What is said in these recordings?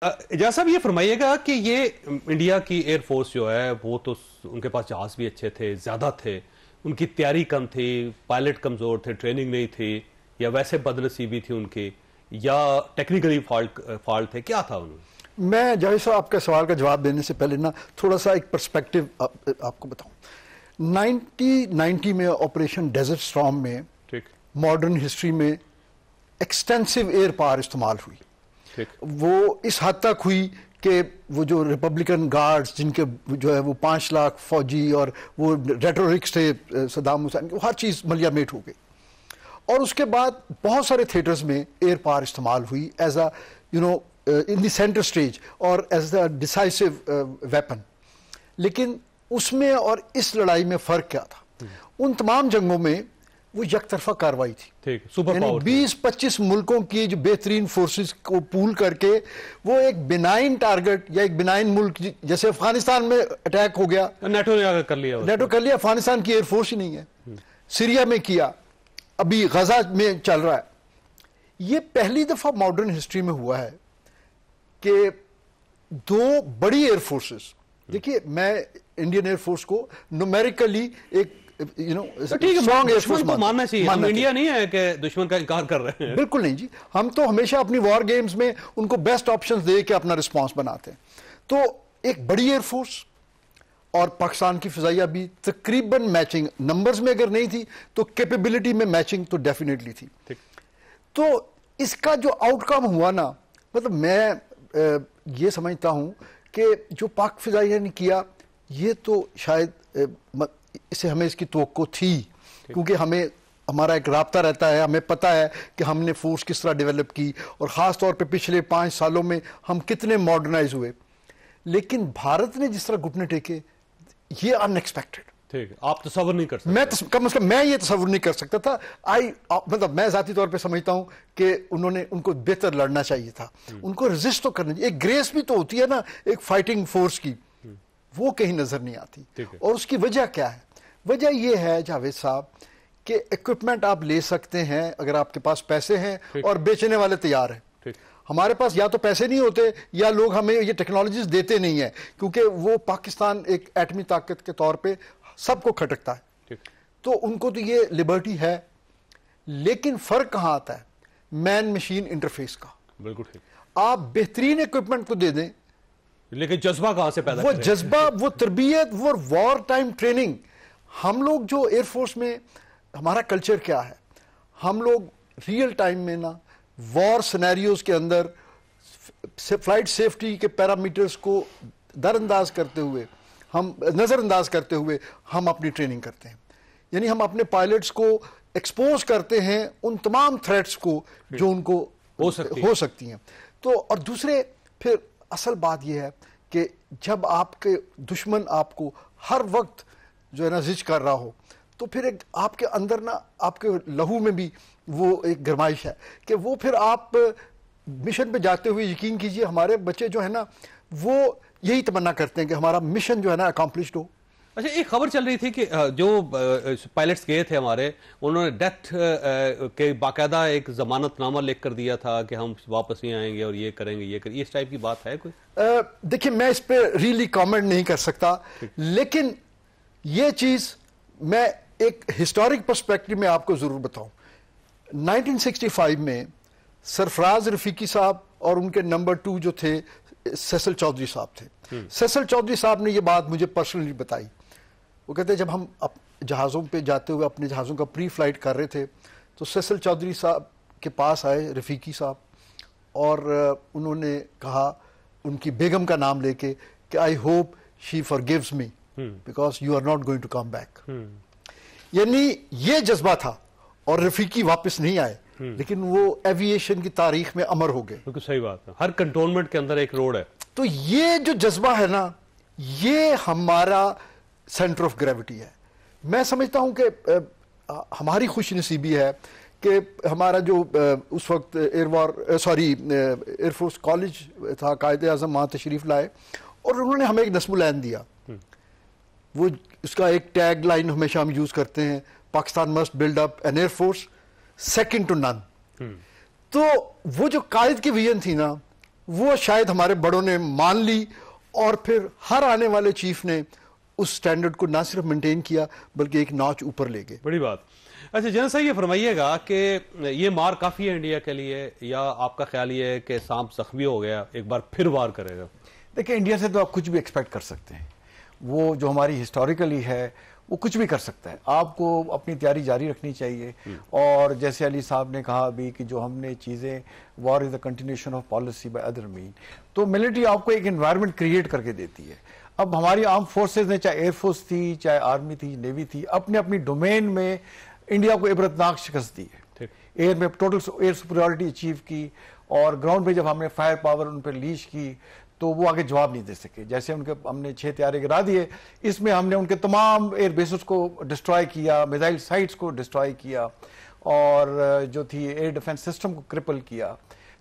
اجاز صاحب یہ فرمائیے گا کہ یہ انڈیا کی ایئر فورس جو ہے وہ تو ان کے پاس جہاز بھی اچھے تھے، زیادہ تھے، ان کی تیاری کم تھی، پائلٹ کمزور تھے، ٹریننگ نہیں تھی، یا ویسے بدنصیبی تھی ان کی، یا ٹیکنیکلی فالٹ تھے، کیا تھا انہوں؟ میں جاوید صاحب آپ کے سوال کا جواب دینے سے پہلے تھوڑا سا ایک پرسپیکٹو آپ کو بتاؤں. 1990 میں آپریشن ڈیزرٹ اسٹارم میں ماڈرن ہسٹری میں ایکسٹینسو ایئر پاور استعمال ہوئی. وہ اس حد تک ہوئی کہ وہ جو ریپبلکن گارڈز جن کے جو ہے وہ 5 لاکھ فوجی اور وہ ریٹورکس تھے صدام حسین کے، ہر چیز ملیا میٹ ہو گئی. اور اس کے بعد بہت سارے تھیٹرز میں ایئر پاور استعمال ہوئی as a in the centre stage اور ایز اے ڈیسائسو ویپن. لیکن اس میں اور اس لڑائی میں فرق کیا تھا؟ ان تمام جنگوں میں وہ یک طرفہ کاروائی تھی. یعنی 20-25 ملکوں کی جو بہترین فورسز کو پول کر کے وہ ایک بینائن ٹارگٹ یا ایک بینائن ملک، جیسے افغانستان میں اٹیک ہو گیا، نیٹو کر لیا، افغانستان کی ایئر فورس ہی نہیں ہے. سیریا میں کیا، ابھی غزہ میں چل رہا ہے. یہ پہلی دفعہ ماڈرن ہسٹری میں ہوا ہے کہ 2 بڑی ایئر فورسز، دیکھیے میں انڈین ایئر فورس کو نومیریکلی ایک دشمن کو ماننا چاہیے. ہم انڈیا نہیں ہے کہ دشمن کا انکار کر رہے ہیں، بالکل نہیں جی. ہم تو ہمیشہ اپنی وار گیمز میں ان کو بیسٹ آپشنز دے کے اپنا رسپانس بناتے ہیں. تو ایک بڑی ایئر فورس اور پاکستان کی فضائیہ بھی تقریباً میچنگ نمبرز میں اگر نہیں تھی تو کیپیبلٹی میں میچنگ تو ڈیفینیٹلی تھی. تو اس کا جو آؤٹ کم ہوا نا، مطلب میں یہ سمجھتا ہوں کہ جو پاک فضائیہ نے کیا یہ تو شاید اسے ہمیں اس کی توقع تھی، کیونکہ ہمارا ایک رابطہ رہتا ہے، ہمیں پتہ ہے کہ ہم نے فورس کس طرح ڈیولپ کی اور خاص طور پہ پچھلے 5 سالوں میں ہم کتنے ماڈرنائز ہوئے. لیکن بھارت نے جس طرح گھٹنے ٹیکے یہ ان ایکسپیکٹڈ. آپ تصور نہیں کر سکتے. کم از کم میں یہ تصور نہیں کر سکتا تھا. مطلب میں ذاتی طور پہ سمجھتا ہوں کہ ان کو بہتر لڑنا چاہیے تھا، ان کو ریزسٹ تو کرنا چاہیے. ایک گریس بھی تو ہوتی ہے نا ایک فائٹنگ فورس کی، وہ کہیں نظر نہیں آتی. اور اس کی وجہ کیا ہے؟ وجہ یہ ہے جاوید صاحب کہ ایکوپمنٹ آپ لے سکتے ہیں اگر آپ کے پاس پیسے ہیں اور بیچنے والے تیار ہیں. ہمارے پاس یا تو پیسے نہیں ہوتے یا لوگ ہمیں یہ ٹیکنالوجیز دیتے نہیں ہیں، کیونکہ وہ پاکستان ایک ایٹمی طاقت کے طور پہ سب کو کھٹکتا ہے. تو ان کو تو یہ لبرٹی ہے. لیکن فرق کہاں آتا ہے؟ مین مشین انٹرفیس کا. بالکل ٹھیک. آپ بہترین ایکوپمنٹ کو دے دیں لیکن جذبہ کہاں سے پیدا وہ جذبہ، وہ تربیت، وہ وار ٹائم ٹریننگ. ہم لوگ جو ایئر فورس میں ہمارا کلچر کیا ہے، ہم لوگ ریئل ٹائم میں نا وار سینیریوز کے اندر فلائٹ سیفٹی کے پیرامیٹرز کو نظر انداز کرتے ہوئے ہم اپنی ٹریننگ کرتے ہیں. یعنی ہم اپنے پائلٹس کو ایکسپوز کرتے ہیں ان تمام تھریٹس کو جو ان کو ہو سکتی ہیں. تو اور دوسرے پھر اصل بات یہ ہے کہ جب آپ کے دشمن آپ کو ہر وقت جو ہے نا زج کر رہا ہو تو پھر ایک آپ کے اندر نا آپ کے لہو میں بھی وہ ایک گرمائش ہے کہ وہ پھر آپ مشن پہ جاتے ہوئے یقین کیجئے ہمارے بچے جو ہے نا وہ یہی تمنا کرتے ہیں کہ ہمارا مشن جو ہے نا اکمپلشڈ ہو. اچھا ایک خبر چل رہی تھی کہ جو پائلٹس گئے تھے ہمارے، انہوں نے ڈیتھ کے باقاعدہ ایک ضمانت نامہ لکھ کر دیا تھا کہ ہم واپس نہیں آئیں گے اور یہ کریں گے یہ کریں گے. اس ٹائپ کی بات ہے کوئی؟ دیکھیں میں اس پہ ریئلی کامنٹ نہیں کر سکتا، لیکن یہ چیز میں ایک ہسٹورک پرسپیکٹو میں آپ کو ضرور بتاؤں. 1965 میں سرفراز رفیقی صاحب اور ان کے نمبر 2 جو تھے سیسل چودھری صاحب تھے. سیسل چودھری صاحب نے یہ بات مجھے پرسنلی بتائی. وہ کہتے ہیں جب ہم جہازوں پہ جاتے ہوئے اپنے جہازوں کا پری فلائٹ کر رہے تھے تو سیسل چودھری صاحب کے پاس آئے رفیقی صاحب اور انہوں نے کہا ان کی بیگم کا نام لے کے کہ I hope she forgives me because you are not going to come back. یعنی یہ جذبہ تھا اور رفیقی واپس نہیں آئے لیکن وہ ایوییشن کی تاریخ میں امر ہو گئے. بالکل صحیح بات ہے. ہر کنٹونمنٹ کے اندر ایک روڈ ہے. تو یہ جو جذبہ ہے نا یہ ہمارا سینٹر آف گریوٹی ہے. میں سمجھتا ہوں کہ ہماری خوش نصیبی ہے کہ ہمارا جو اس وقت ایئر فورس کالج تھا، قائد اعظم وہاں تشریف لائے اور انہوں نے ہمیں ایک نصب العین دیا. وہ اس کا ایک ٹیگ لائن ہمیشہ ہم یوز کرتے ہیں، Pakistan must build up an air force second to none. تو وہ جو قائد کی ویژن تھی نا وہ شاید ہمارے بڑوں نے مان لی اور پھر ہر آنے والے چیف نے اس سٹینڈرڈ کو نہ صرف مینٹین کیا بلکہ ایک ناچ اوپر لے گئے. بڑی بات. اچھا جنرل صاحب یہ فرمائیے گا کہ یہ مار کافی ہے انڈیا کے لیے, یا آپ کا خیال یہ ہے کہ سانپ زخمی ہو گیا ایک بار پھر وار کرے گا؟ دیکھیں انڈیا سے تو آپ کچھ بھی ایکسپیکٹ کر سکتے ہیں, وہ جو ہماری ہسٹوریکلی ہے وہ کچھ بھی کر سکتا ہے. آپ کو اپنی تیاری جاری رکھنی چاہیے, اور جیسے علی صاحب نے کہا ابھی کہ جو ہم نے چیزیں war is a continuation of policy by other means, تو ملٹری آپ کو ایک انوائرمنٹ کریٹ کر کے دیتی ہے. اب ہماری آرم فورسز نے, چاہے ایئر فورس تھی, چاہے آرمی تھی, نیوی تھی, اپنے اپنی ڈومین میں انڈیا کو عبرتناک شکست دی ہے. ایئر میں ٹوٹل ایئر سپریورٹی اچیو کی, اور گراؤنڈ پہ جب ہم نے فائر پاور ان پہ لیش کی تو وہ آگے جواب نہیں دے سکے. جیسے ہم نے 6 طیارے گرا دیے, اس میں ہم نے ان کے تمام ایئر بیسز کو ڈسٹرائے کیا, میزائل سائٹس کو ڈسٹرائے کیا, اور جو تھی ایئر ڈیفنس سسٹم کو کرپل کیا.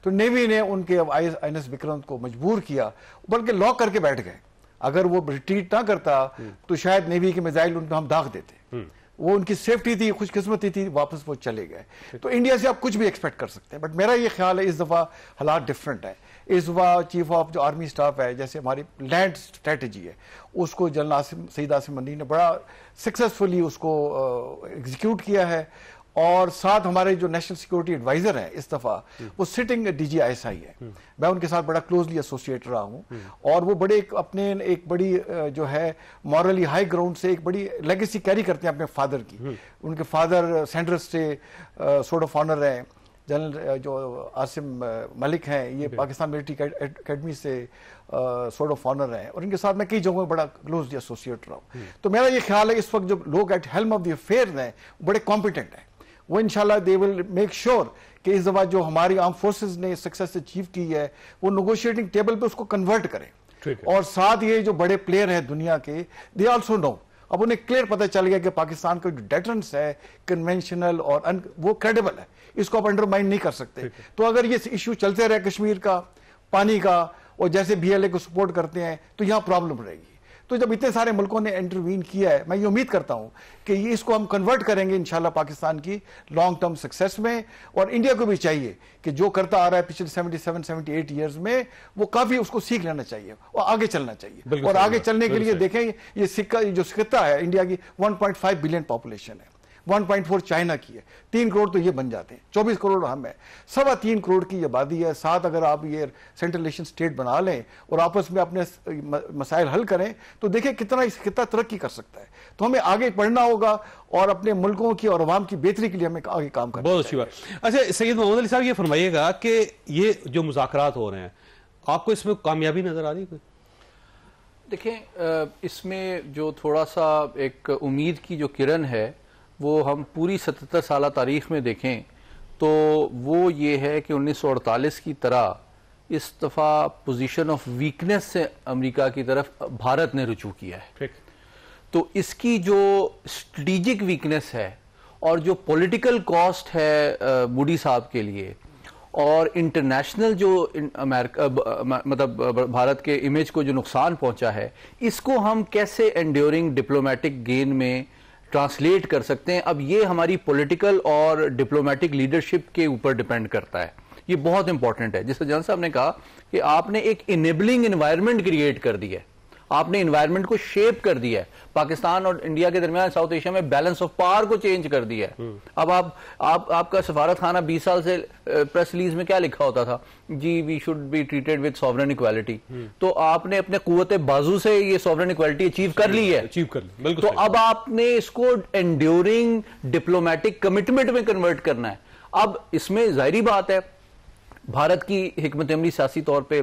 تو نیوی نے ان کے INS وکرانت کو مجبور کیا, بلکہ لاک کر کے بیٹھ گئے. اگر وہ ریٹریٹ نہ کرتا تو شاید نیوی کے میزائل ان پہ ہم داغ دیتے. وہ ان کی سیفٹی تھی, خوش قسمتی تھی, واپس وہ چلے گئے. تو انڈیا سے آپ کچھ بھی ایکسپیکٹ کر سکتے ہیں, بٹ میرا یہ خیال ہے اس دفعہ حالات ڈفرینٹ ہے. اس دفعہ چیف آف جو آرمی اسٹاف ہے, جیسے ہماری لینڈ اسٹریٹجی ہے, اس کو جنرل سعید عاصم منی نے بڑا سکسیسفلی اس کو ایگزیکیوٹ کیا ہے. اور ساتھ ہمارے جو نیشنل سیکورٹی ایڈوائزر ہیں اس دفعہ, وہ سٹنگ DGISI ہے. میں ان کے ساتھ بڑا کلوزلی ایسوسیٹ رہا ہوں, اور وہ بڑے اپنے ایک بڑی جو ہے مورلی ہائی گراؤنڈ سے ایک بڑی لیگیسی کیری کرتے ہیں اپنے فادر کی. ان کے فادر سینٹرل سے سورڈ آف آنر ہیں, جنرل جو عاصم ملک ہیں, یہ پاکستان ملٹری اکیڈمی سے سورڈ آف آنر ہیں, اور ان کے ساتھ میں کئی جگہوں میں بڑا کلوزلی ایسوسیٹ رہا ہوں. تو میرا یہ خیال ہے اس وقت جو لوگ at helm of the affair ہیں بڑے کمپیٹنٹ ہیں. وہ انشاءاللہ دے ول میک شیور کہ اس دفعہ جو ہماری آرم فورسز نے سکسیس اچیو کی ہے وہ نیگوشیٹنگ ٹیبل پہ اس کو کنورٹ کریں. اور ساتھ یہ جو بڑے پلیئر ہیں دنیا کے, دے آلسو نو, اب انہیں کلیئر پتہ چل گیا کہ پاکستان کا جو ڈیٹرنس ہے کنونشنل اور وہ کریڈیبل ہے, اس کو آپ انڈرمائن نہیں کر سکتے. تو اگر یہ ایشو چلتے رہے کشمیر کا, پانی کا, اور جیسے BLA کو سپورٹ کرتے ہیں, تو یہاں پرابلم رہے گی. تو جب اتنے سارے ملکوں نے انٹروین کیا ہے, میں یہ امید کرتا ہوں کہ یہ اس کو ہم کنورٹ کریں گے انشاءاللہ پاکستان کی لانگ ٹرم سکسیس میں. اور انڈیا کو بھی چاہیے کہ جو کرتا آ رہا ہے پچھلے 77-78 ایئرز میں, وہ کافی اس کو سیکھ لینا چاہیے اور آگے چلنا چاہیے. اور آگے چلنے کے لیے دیکھیں یہ سکہ جو خطہ ہے انڈیا کی 1.5 بلین پاپولیشن ہے, 1.4 چائنا کی ہے, 3 کروڑ تو یہ بن جاتے ہیں, 24 کروڑ ہم ہے, 3.25 کروڑ کی یہ آبادی ہے. ساتھ اگر آپ یہ سینٹرل ایشین اسٹیٹ بنا لیں اور آپس میں اپنے مسائل حل کریں تو دیکھیں کتنا اس خطہ ترقی کر سکتا ہے. تو ہمیں آگے پڑھنا ہوگا اور اپنے ملکوں کی اور عوام کی بہتری کے لیے ہمیں آگے کام کرنا. بہت اچھی بات. اچھا سید محمد علی صاحب یہ فرمائیے گا کہ یہ جو مذاکرات ہو رہے ہیں, آپ کو اس میں کامیابی نظر آ رہی ہے کوئی؟ دیکھیں اس میں جو تھوڑا سا ایک امید کی جو کرن ہے وہ ہم پوری 77 سالہ تاریخ میں دیکھیں تو وہ یہ ہے کہ 1948 کی طرح اس دفعہ پوزیشن آف ویکنس سے امریکہ کی طرف بھارت نے رجوع کیا ہے. تو اس کی جو اسٹریٹجک ویکنس ہے اور جو پولیٹیکل کاسٹ ہے موڈی صاحب کے لیے, اور انٹرنیشنل جو مطلب بھارت کے امیج کو جو نقصان پہنچا ہے, اس کو ہم کیسے انڈیورنگ ڈپلومیٹک گین میں ٹرانسلیٹ کر سکتے ہیں, اب یہ ہماری پولیٹیکل اور ڈپلومیٹک لیڈرشپ کے اوپر ڈیپینڈ کرتا ہے. یہ بہت امپورٹنٹ ہے. جیسے جنرل صاحب نے کہا کہ آپ نے ایک انیبلنگ انوائرمنٹ کریٹ کر دی ہے, آپ نے انوائرمنٹ کو شیپ کر دیا ہے. پاکستان اور انڈیا کے درمیان ساؤتھ ایشیا میں بیلنس آف پاور کو چینج کر دیا ہے. اب آپ کا سفارت خانہ 20 سال سے پریس ریلیز میں کیا لکھا ہوتا تھا, جی we should be treated with sovereign equality. تو آپ نے اپنے قوت بازو سے یہ سوورن ایکوالٹی اچیو کر لی ہے. تو اب آپ نے اس کو انڈیورنگ ڈپلومیٹک کمٹمنٹ میں کنورٹ کرنا ہے. اب اس میں ظاہری بات ہے بھارت کی حکمت عملی سیاسی طور پہ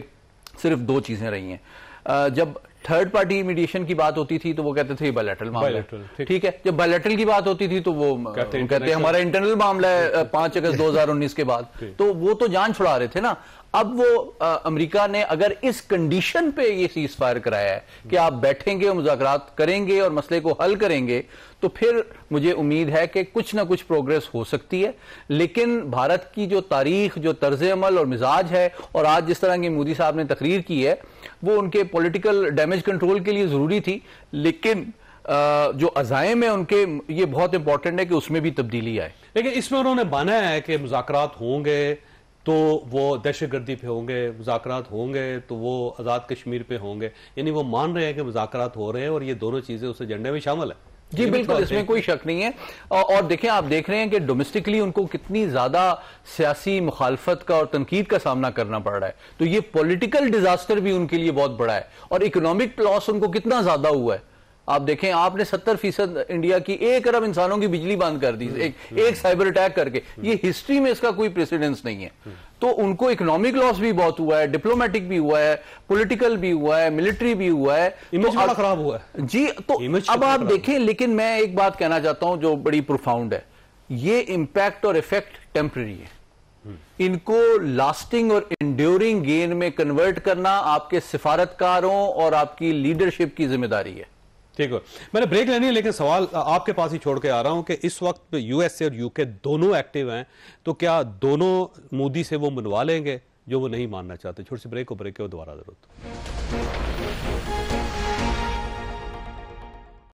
صرف 2 چیزیں رہی ہیں. جب تھرڈ پارٹی میڈیشن کی بات ہوتی تھی تو وہ کہتے تھے بائیلیٹرل معاملہ ہے, ٹھیک ہے. جب بائیلیٹرل کی بات ہوتی تھی تو وہ کہتے ہیں ہمارا انٹرنل معاملہ ہے 5 اگست 2019 کے بعد. تو وہ تو جان چھڑا رہے تھے نا. اب وہ امریکہ نے اگر اس کنڈیشن پہ یہ سیز فائر کرایا ہے کہ آپ بیٹھیں گے اور مذاکرات کریں گے اور مسئلے کو حل کریں گے, تو پھر مجھے امید ہے کہ کچھ نہ کچھ پروگریس ہو سکتی ہے. لیکن بھارت کی جو تاریخ, جو طرز عمل اور مزاج ہے, اور آج جس طرح کی مودی صاحب نے تقریر کی ہے, وہ ان کے پولیٹیکل ڈیمیج کنٹرول کے لیے ضروری تھی. لیکن جو عزائم ہیں ان کے, یہ بہت امپورٹنٹ ہے کہ اس میں بھی تبدیلی آئے. لیکن اس میں انہوں نے مانا ہے کہ مذاکرات ہوں گے, تو وہ دہشت گردی پہ ہوں گے، مذاکرات ہوں گے تو وہ آزاد کشمیر پہ ہوں گے. یعنی وہ مان رہے ہیں کہ مذاکرات ہو رہے ہیں اور یہ دونوں چیزیں اس ایجنڈے میں شامل ہیں. جی بالکل، اس میں کوئی شک نہیں ہے. اور دیکھیں آپ دیکھ رہے ہیں کہ ڈومیسٹکلی ان کو کتنی زیادہ سیاسی مخالفت کا اور تنقید کا سامنا کرنا پڑ رہا ہے. تو یہ پولیٹیکل ڈیزاسٹر بھی ان کے لیے بہت بڑا ہے، اور اکنامک لاس ان کو کتنا زیادہ ہوا ہے. آپ دیکھیں، آپ نے 70% انڈیا کی 1 ارب انسانوں کی بجلی بند کر دی ایک سائبر اٹیک کر کے. یہ ہسٹری میں اس کا کوئی پریسیڈنس نہیں ہے. تو ان کو اکنامک لاس بھی بہت ہوا ہے، ڈپلومیٹک بھی ہوا ہے، پولیٹیکل بھی ہوا ہے، ملٹری بھی ہوا ہے. امیج بڑا خراب ہوا ہے. جی تو اب آپ دیکھیں، لیکن میں ایک بات کہنا چاہتا ہوں جو بڑی پروفاؤنڈ ہے. یہ امپیکٹ اور ایفیکٹ ٹیمپرری ہے. ان کو لاسٹنگ اور انڈیورنگ گین میں کنورٹ کرنا آپ کے سفارتکاروں اور آپ کی لیڈرشپ کی ذمہ داری ہے. ٹھیک ہے، میں نے بریک لینی ہے، لیکن سوال آپ کے پاس ہی چھوڑ کے آ رہا ہوں کہ اس وقت یو ایس اے اور یو کے دونوں ایکٹیو ہیں، تو کیا دونوں مودی سے وہ منوا لیں گے جو وہ نہیں ماننا چاہتے؟ چھوٹی سی بریک کو، بریک کے دوبارہ ضرورت.